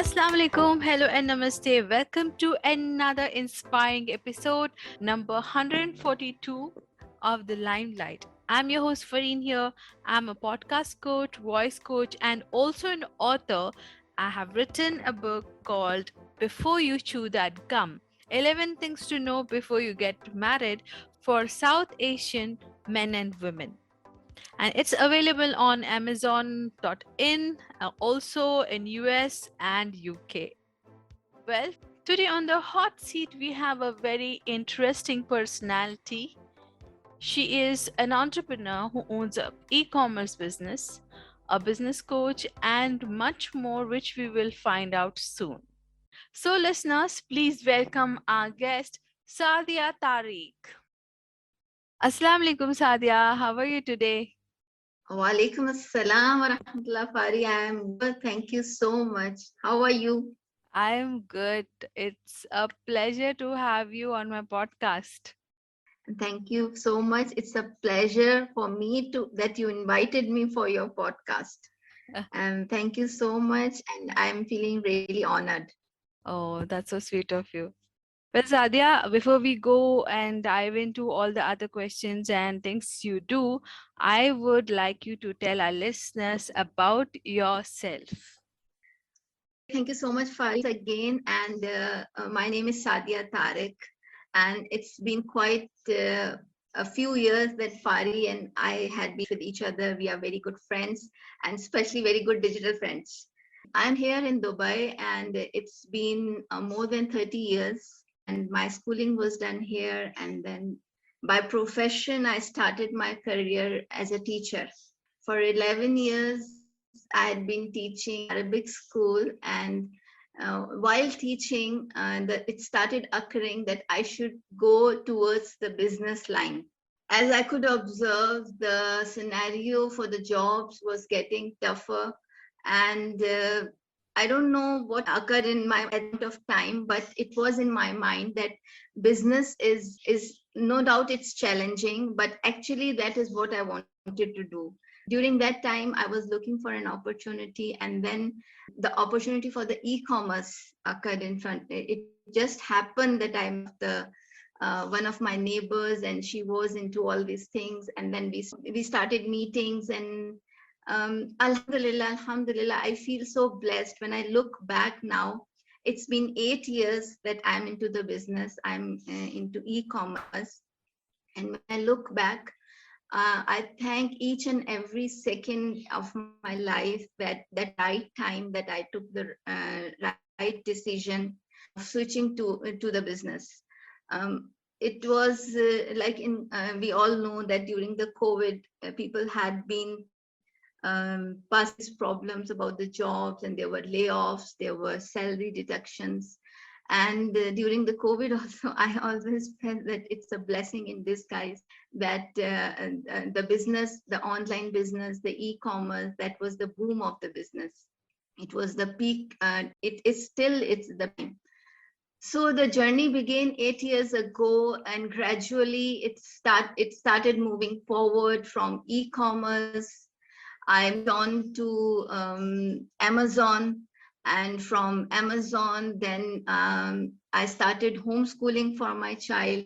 Assalamu alaikum, hello and namaste. Welcome to another inspiring episode, number 142 of the Limelight. I'm your host Fareen here. I'm a podcast coach, voice coach, and also an author. I have written a book called Before You Chew That Gum 11 Things to Know Before You Get Married for South Asian Men and Women, and it's available on amazon.in, also in US and UK. Well, today on the hot seat we have a very interesting personality. She is an entrepreneur who owns a e-commerce business, a business coach, and much more, which we will find out soon. So listeners, please welcome our guest, Saadia Tariq. Assalamu alaikum, Saadia. How are you today? Walaikum assalam wa rahmatullah Fari. I am good. Thank you so much. How are you? I'm good. It's a pleasure to have you on my podcast. Thank you so much. It's a pleasure for me to that you invited me for your podcast. And thank you so much. And I'm feeling really honored. Oh, that's so sweet of you. Well, Sadia, before we go and dive into all the other questions and things you do, I would like you to tell our listeners about yourself. Thank you so much, Fari, again. And my name is Saadia Tariq. And it's been quite a few years that Fari and I had been with each other. We are very good friends and especially very good digital friends. I'm here in Dubai and it's been more than 30 years. And my schooling was done here. And then by profession, I started my career as a teacher. For 11 years, I had been teaching Arabic school. And while teaching, it started occurring that I should go towards the business line. As I could observe, the scenario for the jobs was getting tougher, and I don't know what occurred in my at of time, but it was in my mind that business is no doubt it's challenging, but actually that is what I wanted to do. During that time, I was looking for an opportunity, and then the opportunity for the e-commerce occurred in front. It just happened that I met the one of my neighbors, and she was into all these things, and then we started meetings, and alhamdulillah, alhamdulillah, I feel so blessed when I look back now. It's been 8 years that I'm into the business. I'm into e-commerce, and when I look back, I thank each and every second of my life that right time that I took the right decision of switching to the business. It was like we all know that during the COVID, people had been passing these problems about the jobs, and there were layoffs, there were salary deductions. And during the COVID also, I always felt that it's a blessing in disguise that the business, the online business, the e-commerce, that was the boom of the business. It was the peak. It is still, it's the time. So the journey began 8 years ago, and gradually it started moving forward from e-commerce. I moved on to Amazon, and from Amazon, then I started homeschooling for my child,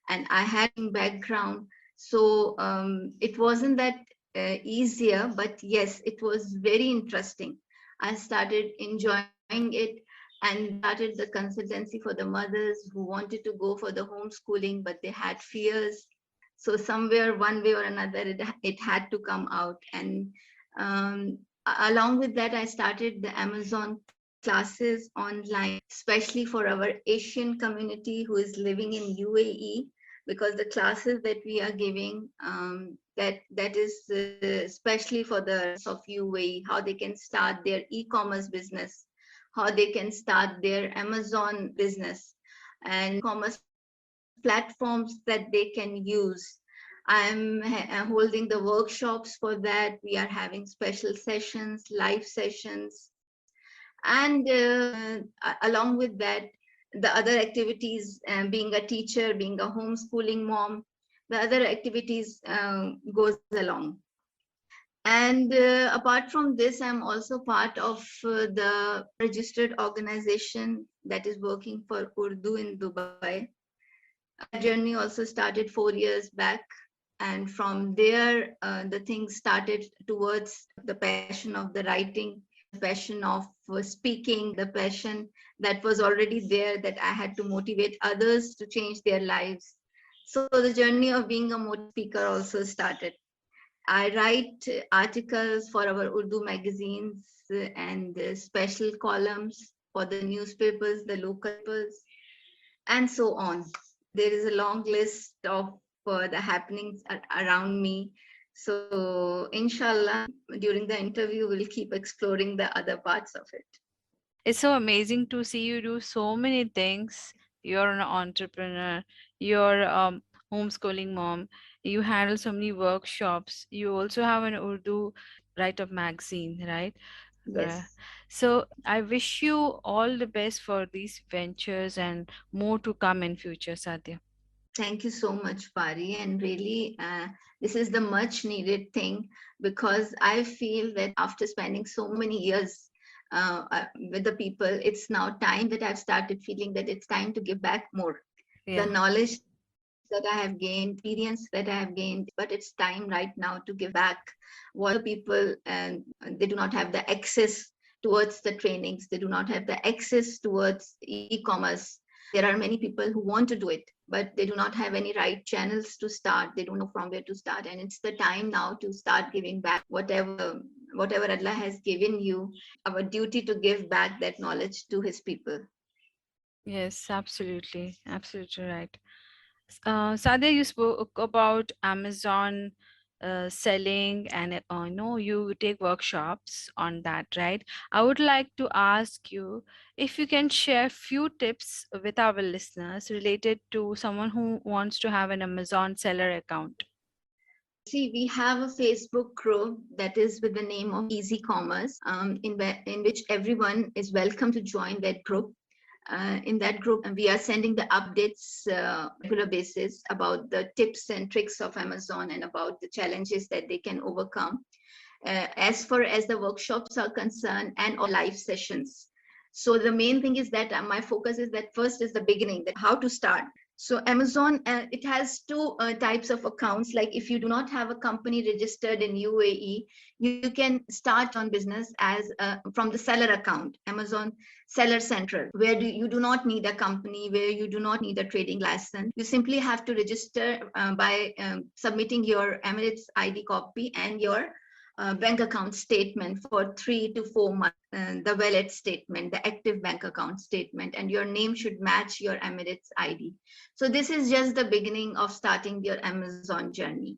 and I had background, so it wasn't that easier, but yes, it was very interesting. I started enjoying it, and started the consultancy for the mothers who wanted to go for the homeschooling, but they had fears. So somewhere, one way or another, it had to come out. And along with that, I started the Amazon classes online, especially for our Asian community who is living in UAE, because the classes that we are giving, that is especially for the of UAE, how they can start their e-commerce business, how they can start their Amazon business, and commerce platforms that they can use. I'm holding the workshops for that. We are having special sessions, live sessions, and along with that, the other activities, being a teacher, being a homeschooling mom, the other activities goes along. And apart from this, I'm also part of the registered organization that is working for Urdu in Dubai. That journey also started 4 years back. And from there, the things started towards the passion of the writing, the passion of speaking, the passion that was already there, that I had to motivate others to change their lives. So the journey of being a motivational speaker also started. I write articles for our Urdu magazines and special columns for the newspapers, the local papers, and so on. There is a long list of the happenings around me. So, inshallah, during the interview, we'll keep exploring the other parts of it. It's so amazing to see you do so many things. You're an entrepreneur, you're homeschooling mom, you handle so many workshops, you also have an Urdu write-up magazine, right? Uh, Yes. So I wish you all the best for these ventures and more to come in future, Sadhya. Thank you so much, Pari. And really, this is the much needed thing, because I feel that after spending so many years with the people, it's now time that I've started feeling that it's time to give back more. The Yeah. knowledge that I have gained, experience that I have gained, but it's time right now to give back what the people, and they do not have the access towards the trainings, they do not have the access towards e-commerce. There are many people who want to do it, but they do not have any right channels to start. They don't know from where to start, and it's the time now to start giving back whatever Allah has given you. Our duty to give back that knowledge to His people. Yes, absolutely. Absolutely right. Sadia, you spoke about Amazon selling, and I know you take workshops on that, right? I would like to ask you if you can share few tips with our listeners related to someone who wants to have an Amazon seller account. See, we have a Facebook group that is with the name of Easy Commerce, in which everyone is welcome to join that group. In that group, we are sending the updates regular basis about the tips and tricks of Amazon and about the challenges that they can overcome. As far as the workshops are concerned and all live sessions. So the main thing is that my focus is that first is the beginning, that how to start. So Amazon, it has two types of accounts. Like if you do not have a company registered in UAE, you can start on business as from the seller account, Amazon Seller Central, where you do not need a company, where you do not need a trading license. You simply have to register by submitting your Emirates ID copy and your bank account statement for 3 to 4 months, the wallet statement, the active bank account statement, and your name should match your Emirates ID. So this is just the beginning of starting your Amazon journey.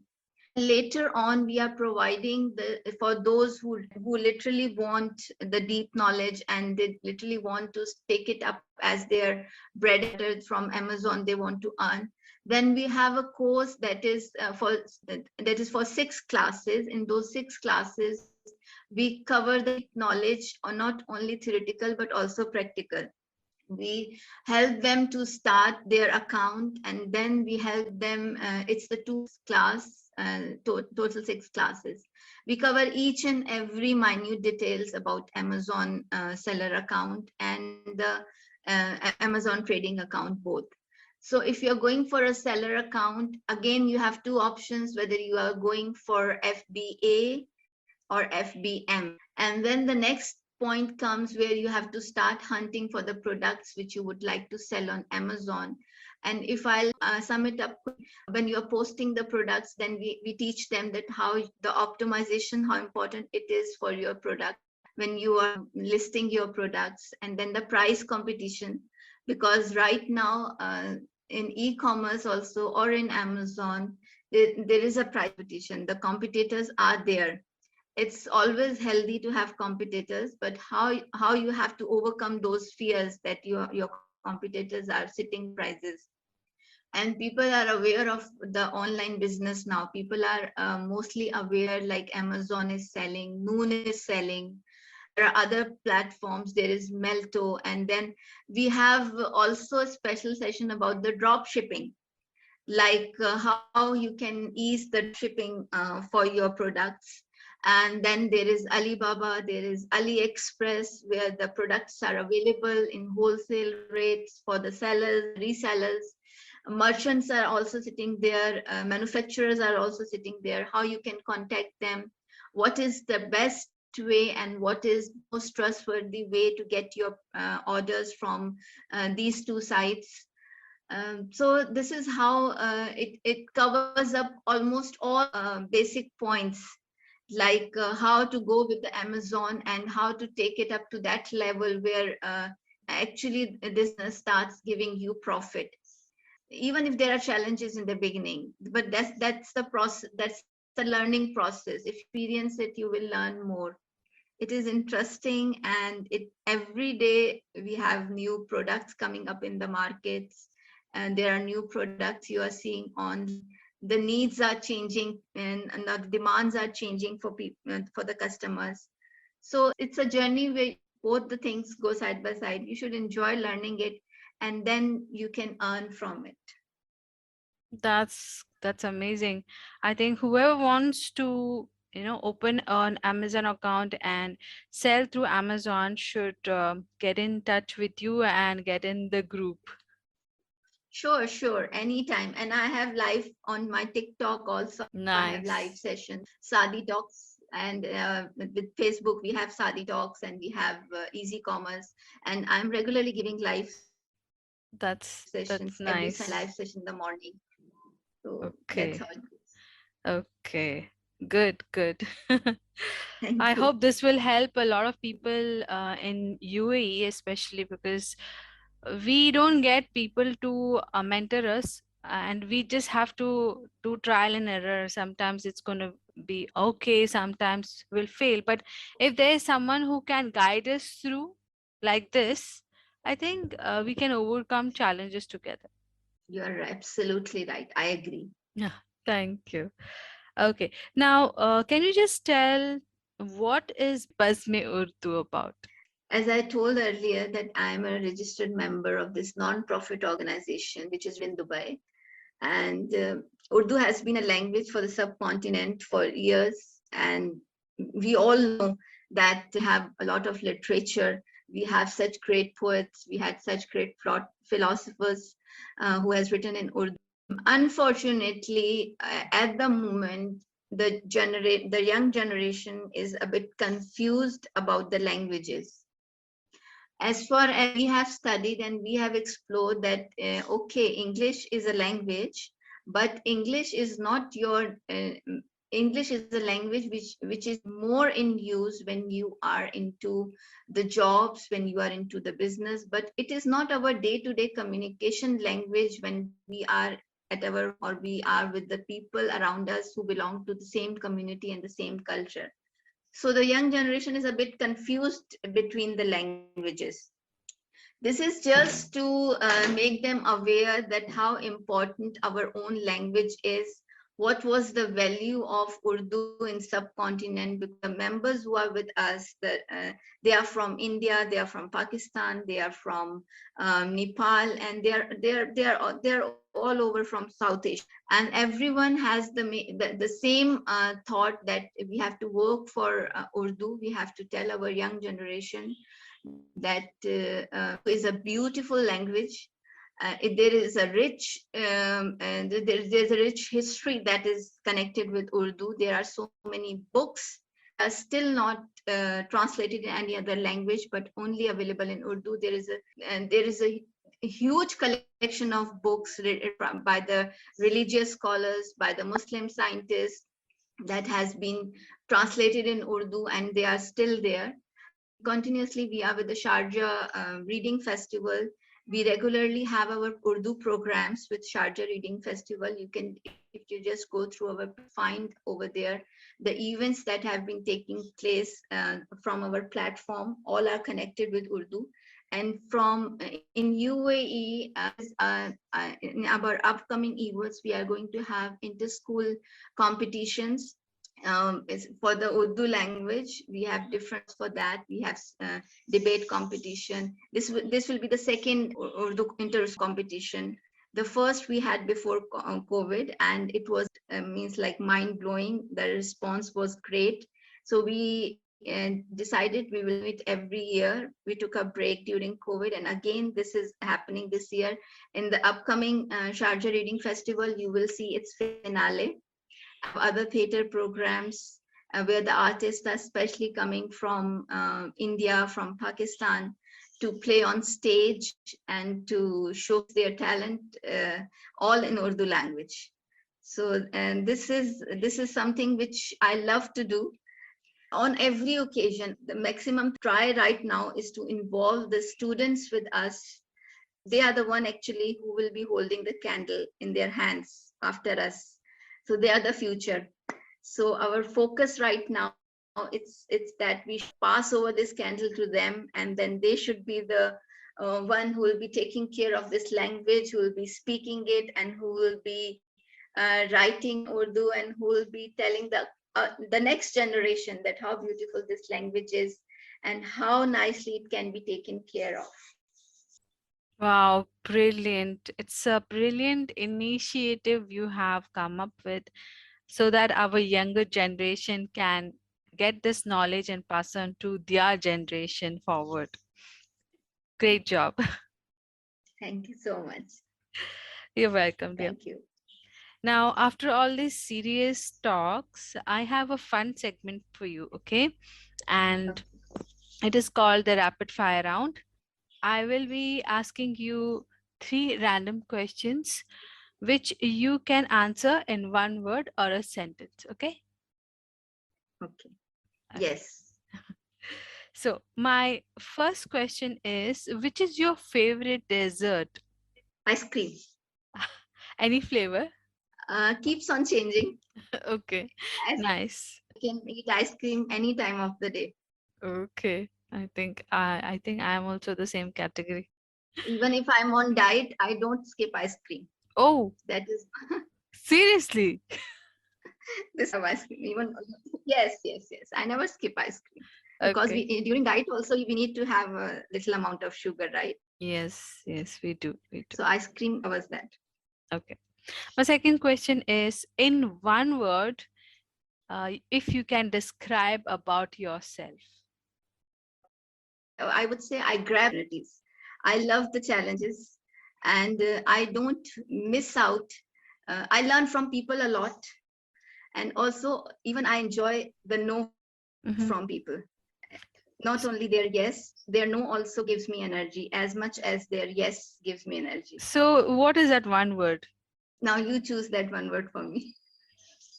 And later on, we are providing for those who literally want the deep knowledge and they literally want to take it up as their bread and butter from Amazon they want to earn. Then we have a course that is for 6 classes. In those 6 classes, we cover the deep knowledge, or not only theoretical but also practical. We help them to start their account, and then we help them, it's the 2 class, total 6 classes. We cover each and every minute details about Amazon seller account and the Amazon trading account both. So if you're going for a seller account, again you have 2 options, whether you are going for FBA or FBM. And then the next point comes where you have to start hunting for the products which you would like to sell on Amazon. And if I'll sum it up, when you're posting the products, then we teach them that how the optimization, how important it is for your product when you are listing your products, and then the price competition. Because right now, in e-commerce also, or in Amazon, there is a price competition. The competitors are there. It's always healthy to have competitors, but how you have to overcome those fears that your competitors are sitting prices. And people are aware of the online business now. People are mostly aware, like Amazon is selling, Noon is selling, there are other platforms, there is Melto, and then we have also a special session about the drop shipping, like how you can ease the shipping for your products. And then there is Alibaba, there is AliExpress, where the products are available in wholesale rates for the sellers, resellers. Merchants are also sitting there, manufacturers are also sitting there, how you can contact them, what is the best way and what is most trustworthy way to get your orders from these two sites. So this is how it covers up almost all basic points, like how to go with the Amazon and how to take it up to that level where actually this starts giving you profit, even if there are challenges in the beginning. But that's the process, that's the learning process. If you experience it, you will learn more. It is interesting, and it every day we have new products coming up in the markets, and there are new products you are seeing online. The needs are changing, and the demands are changing for people, for the customers. So it's a journey where both the things go side by side. You should enjoy learning it, and then you can earn from it. That's amazing. I think whoever wants to, open an Amazon account and sell through Amazon should get in touch with you and get in the group. Sure, sure, anytime. And I have live on my TikTok also. I have live Nice. sessions, Saadi Talks, and with Facebook we have Saadi Talks, and we have Easy Commerce, and I'm regularly giving live sessions every Sunday, live session in That's the morning. nice. So that's how it goes. Okay. Okay. Good, good. Thank I you. hope this will help a lot of people in UAE, especially because we don't get people to mentor us, and we just have to do trial and error. Sometimes it's going to be okay, sometimes we'll fail. But if there is someone who can guide us through like this, I think we can overcome challenges together. You are absolutely right. I agree. Yeah, thank you. Okay. Now, can you just tell what is Bazm-e-Urdu about? As I told earlier, that I am a registered member of this non-profit organization, which is in Dubai. And Urdu has been a language for the subcontinent for years. And we all know that we have a lot of literature. We have such great poets. We had such great philosophers who has written in Urdu. Unfortunately, at the moment, the young generation is a bit confused about the languages. As far as we have studied and we have explored that, okay, English is a language, but English is not your English is a language which is more in use when you are into the jobs, when you are into the business, but it is not our day-to-day communication language when we are at our home, or we are with the people around us who belong to the same community and the same culture. So the young generation is a bit confused between the languages. This is just to make them aware that how important our own language is. What was the value of Urdu in subcontinent? Because the members who are with us, they are from India, they are from Pakistan, they are from Nepal, and they're all over from South Asia. And everyone has the same thought that we have to work for Urdu. We have to tell our young generation that Urdu is a beautiful language. There is a rich there's a rich history that is connected with Urdu. There are so many books which are still not translated in any other language, but only available in Urdu. There is a huge collection of books by the religious scholars, by the Muslim scientists, that has been translated in Urdu, and they are still there. We are with the Sharjah Reading Festival. We regularly have our Urdu programs with Sharjah Reading Festival. You can, if you just go through our, find over there the events that have been taking place from our platform. All are connected with Urdu. And from in UAE, in our upcoming events, we are going to have inter-school competitions. For the Urdu language, we have different for that. We have debate competition. This will be the second Urdu inter competition. The first we had before COVID, and it was means like mind blowing. The response was great. So we decided we will do it every year. We took a break during COVID, and again, this is happening this year. In the upcoming Sharjah Reading Festival, you will see its finale. I have other theater programs where the artists are especially coming from India, from Pakistan, to play on stage and to showcase their talent, all in Urdu language. So, and this is something which I love to do. On every occasion, the maximum try right now is to involve the students with us. They are the one actually who will be holding the candle in their hands after us. So they are the future. So our focus right now, it's that we should pass over this candle to them, and then they should be the one who will be taking care of this language, who will be speaking it, and who will be writing in Urdu, and who will be telling the next generation that how beautiful this language is and how nicely it can be taken care of. Wow, brilliant. It's a brilliant initiative you have come up with so that our younger generation can get this knowledge and pass on to their generation forward. Great job. Thank you so much. You're welcome, dear. Thank you. Now, after all these serious talks, I have a fun segment for you, okay? And it is called the rapid fire round. I will be asking you 3 random questions which you can answer in 1 word or a sentence, okay? Okay. Okay. Yes. So, my first question is, which is your favorite dessert? Ice cream. Any flavor? Keeps on changing. Okay, As nice. I can eat ice cream any time of the day. Okay, I think I am also the same category. Even if I'm on diet, I don't skip ice cream. Oh, That is seriously? this of ice cream. Even yes. I never skip ice cream because Okay. during diet also we need to have a little amount of sugar, right? Yes, we do. We do. So ice cream covers that. Okay. My second question is, in 1 word, if you can describe about yourself. I would say I grab opportunities. I love the challenges, and I don't miss out. I learn from people a lot, and also even I enjoy the no from people. Mhm. Not only their yes, their no also gives me energy as much as their yes gives me energy. So, what is that 1 word? Now you choose that one word for me.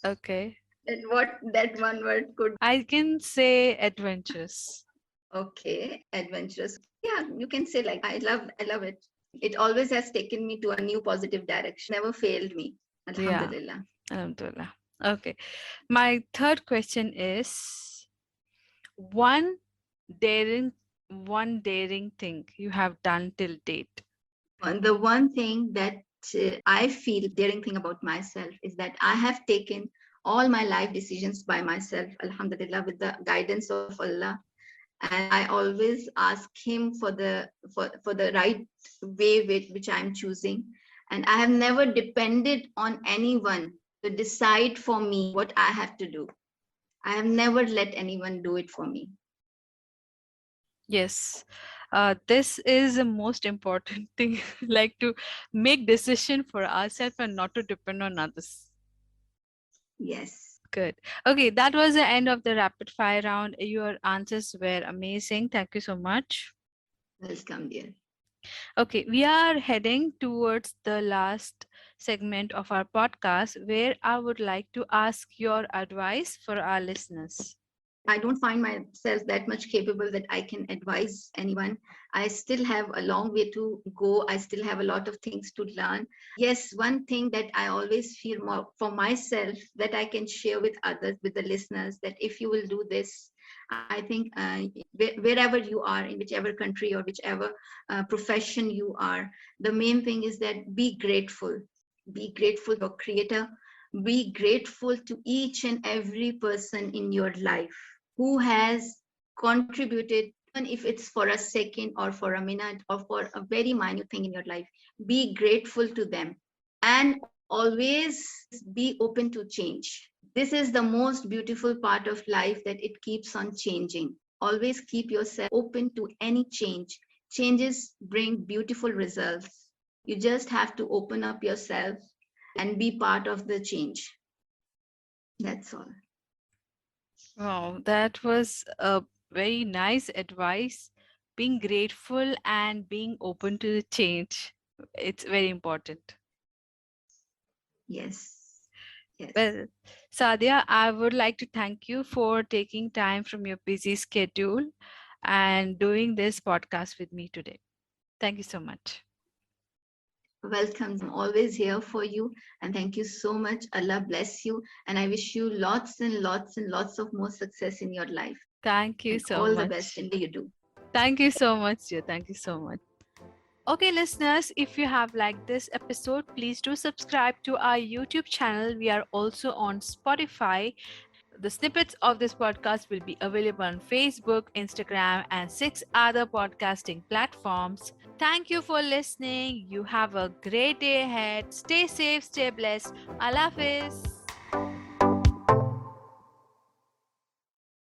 Okay. That what that one word could. I can say adventurous. Okay, adventurous. Yeah, you can say like I love it. It always has taken me to a new positive direction. Never failed me. Yeah. Alhamdulillah. Alhamdulillah. Okay. My third question is, one daring one daring thing you have done till date. The one thing that I feel daring thing about myself is that I have taken all my life decisions by myself, Alhamdulillah, with the guidance of Allah. And I always ask Him for the right way with which I'm choosing. And I have never depended on anyone to decide for me what I have to do. I have never let anyone do it for me. Yes. This is the most important thing, like to make decision for ourselves and not to depend on others. Yes. Good. Okay, that was the end of the rapid fire round. Your answers were amazing. Thank you so much. Welcome, dear. Okay, we are heading towards the last segment of our podcast where I would like to ask your advice for our listeners. I don't find myself that much capable that I can advise anyone. I still have a long way to go. I still have a lot of things to learn. Yes, one thing that I always feel more for myself that I can share with others, with the listeners, that if you will do this, I think wherever you are, in whichever country or whichever profession you are, the main thing is that be grateful. Be grateful for Creator. Be grateful to each and every person in your life who has contributed, even if it's for a second or for a minute or for a very minute thing in your life. Be grateful to them and always be open to change. This is the most beautiful part of life, that it keeps on changing. Always keep yourself open to any change. Changes bring beautiful results. You just have to open up yourself and be part of the change. That's all. Wow, that was a very nice advice. Being grateful and being open to change. It's very important. Yes. Yes. Well, Sadia, I would like to thank you for taking time from your busy schedule and doing this podcast with me today. Thank you so much. Welcome. I'm always here for you. And thank you so much. Allah bless you. And I wish you lots and lots and lots of more success in your life. Thank you And so all the best much. in the you do. Thank you so much, dear. Thank you so much. Okay, listeners, if you have liked this episode, please do subscribe to our YouTube channel. We are also on Spotify. The snippets of this podcast will be available on Facebook, Instagram, and 6 other podcasting platforms. Thank you for listening. You have a great day ahead. Stay safe, stay blessed. Allah Hafiz.